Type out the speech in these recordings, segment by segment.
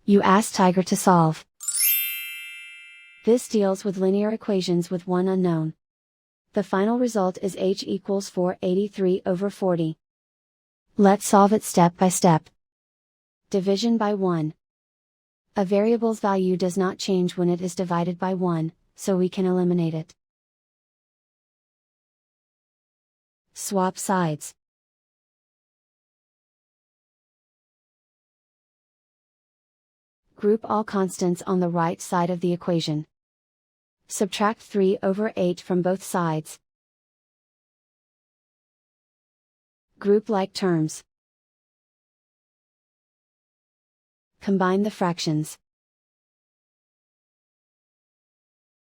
You ask Tiger to solve. This deals with linear equations with one unknown. The final result is h equals 483/40. Let's solve it step by step. Division by 1. A variable's value does not change when it is divided by 1, so we can eliminate it. Swap sides. Group all constants on the right side of the equation. Subtract 3/8 from both sides. Group like terms. Combine the fractions.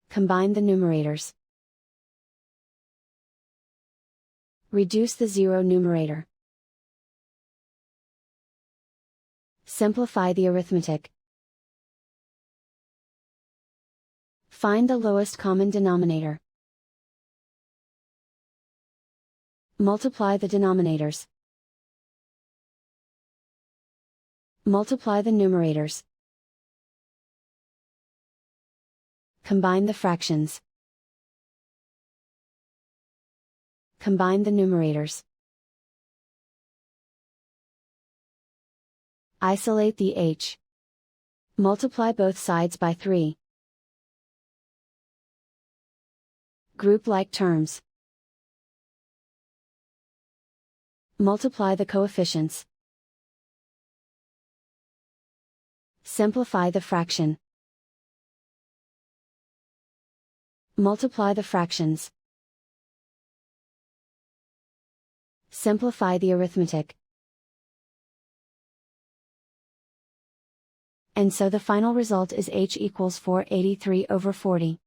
Combine the numerators. Reduce the zero numerator. Simplify the arithmetic. Find the lowest common denominator. Multiply the denominators. Multiply the numerators. Combine the fractions. Combine the numerators. Isolate the h. Multiply both sides by 3. Group like terms. Multiply the coefficients. Simplify the fraction. Multiply the fractions. Simplify the arithmetic. And so the final result is h equals 483/40.